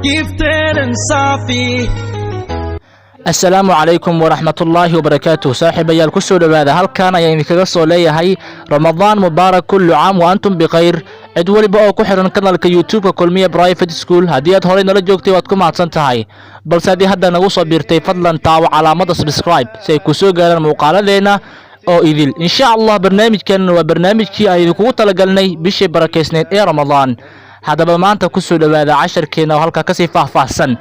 gifted and Safi. السلام عليكم ورحمة الله وبركاته. صاحب يال كسو دبادة هل كان يعني كغسو ليهي رمضان مبارك كل عام وأنتم بخير. ادولي بقى كحرن كنالك يوتيوب كلمية برايفت سكول هديات هوري نلا جوجتي وادكم عدسان تهاي بلس هدي هدا نغوصو بيرتي فضلا تاو علامة سبسكرايب سيكوسو غيران موقالة لينا oo idil insha Allah barnaamijkan waa barnaamijkii ay ku talagalnay bishii barakeysneed ee Ramadaan hadaba maanta ku soo dhawaada casharkeena halka ka sii faahfaahsan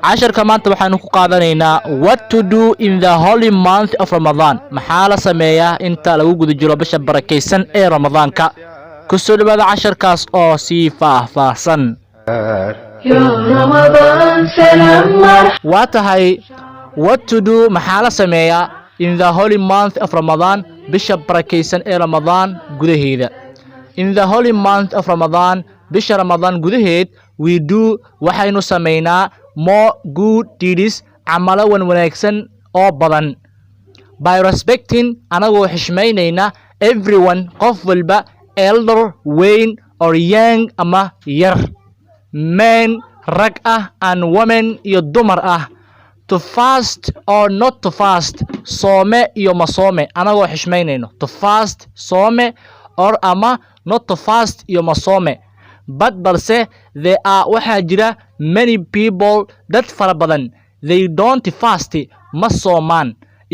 casharka maanta waxaanu ku qaadanaynaa what to do in the holy month of Ramadan maxaa la sameeyaa inta lagu guda jiro bisha barakeysan ee Ramadaanka ku soo dhawaada casharkaas oo sii faahfaahsan يا رمضان سلام waa tahay what to do maxaa la sameeyaa in the holy month of Ramadan bisha barakeysan ee Ramadan gudaheeda in the holy month of Ramadan bisha Ramadan gudaheed we do waxaynu sameynaa more good deeds amala wanaagsan oo badan by respecting anagoo xishmeynayna everyone qof walba elder weyn or young ama yar men rag ah and women iyo dumar ah to fast or not to fast soome iyo masoome anagoo xishmeynayno to fast soome or ama not to fast iyo masoome but balse there are waxaa jira many people dad fara badan they don't fast ma soomaan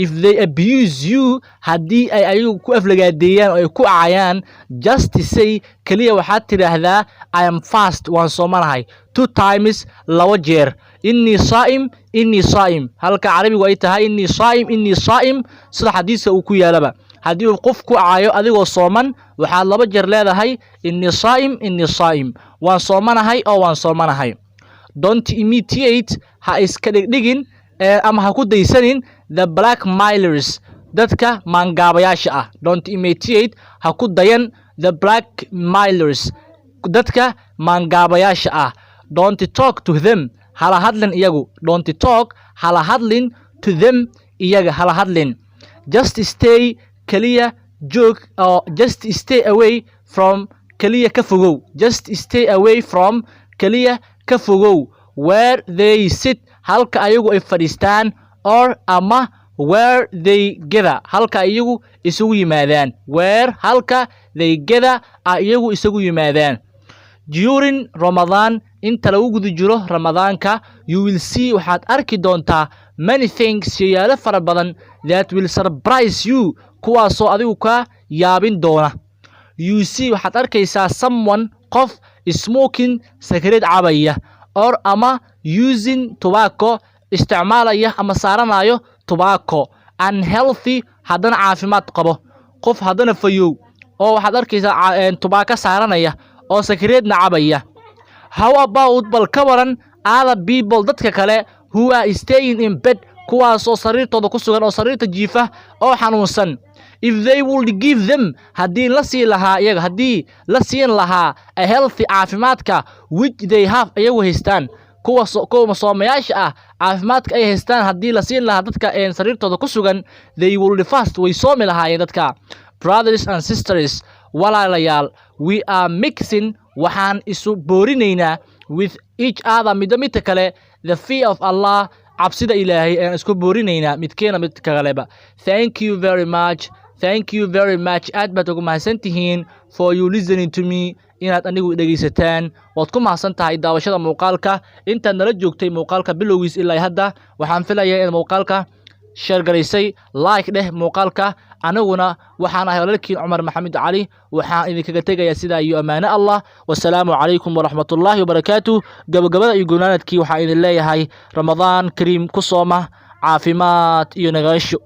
if they abuse you haddii ay ayagu ku aflagaadeeyaan oo ay ku caayaan just say kaliya waxaad tidhaahdaa I am fast waan soomanahay 2 times laba jeer inni saa'im halka carabigu ay tahay inni saa'im sida xadiiska uu ku yaalaba haddii uu qof ku caayo adigoo sooman waxaad laba jeer leedahay inni saa'im waan soomanahay oo waan soomanahay don't imitate ha iska dhigdhigin ama ha ku daysanin the blackmailers dadka maangaabayaasha ah don't imitate ha ku dayan the blackmailers dadka maangaabayaasha ah don't talk to them hala hadlin iyagu don't talk hala hadlin to them iyaga hala hadlin just stay kaliya joog or just stay away from kaliya ka fogow just stay away from kaliya ka fogow where they sit halka ayagu ay fadhiistaan or ama where they gather halka ayagu isugu yimaadaan where halka they gather ayagu isugu yimaadaan during Ramadan inta lagu guda jiro Ramadaanka you will see waxaad arki doontaa many things siyaalo fara badan that will surprise you kuwaasoo adigu ka yaabin doona you see waxaad arkaysaa someone qof smoking cigarette cabaya or ama using tobacco isticmaalaya ama saaranayo tobacco unhealthy haddana caafimaad qabo qof haddana fayow oo waxaad arkaysaa tobacco saaranaya oo cigarette cabaya how about bal ka waran other people dadka kale who are staying in bed kuwaasoo sariirtooda ku sugan oo sariirta jiifa oo xanuunsan if they would give them haddii la siin lahaa a healthy caafimaadka which they have ayagu haystaan kuwa soomayaasha ah caafimaadka ay haystaan haddii la siin lahaa dadka sariirtooda ku sugan they would fast way soomi lahaayeen dadka brothers and sisters walaalayaal we are mixing waxaan isu boorinaynaa with each other midda kale the fear of Allah cabsida ilaahay aan isku boorinaynaa midkeena mid kaleba thank you very much aad baad ugu mahadsantihiin for you listening to me inaad anigu dhageysataan waad ku mahadsan tahay daawashada muuqaalka intaad nala joogtay muuqaalka bilowgiis ilaa hadda waxaan filayaa in muuqaalka share garaysay like dheh muuqaalka anaguna waxaan ahay walaalkiin Umar Maxamed Cali waxaan idinkaga tegayaa sida iyo amaana Allah wassalaamu calaykum waraxmatullaahi wabarakaatuh gabagabada iyo gunaanadkii waxaan idin leeyahay Ramadaan Kariim ku sooma caafimaad iyo nagaasho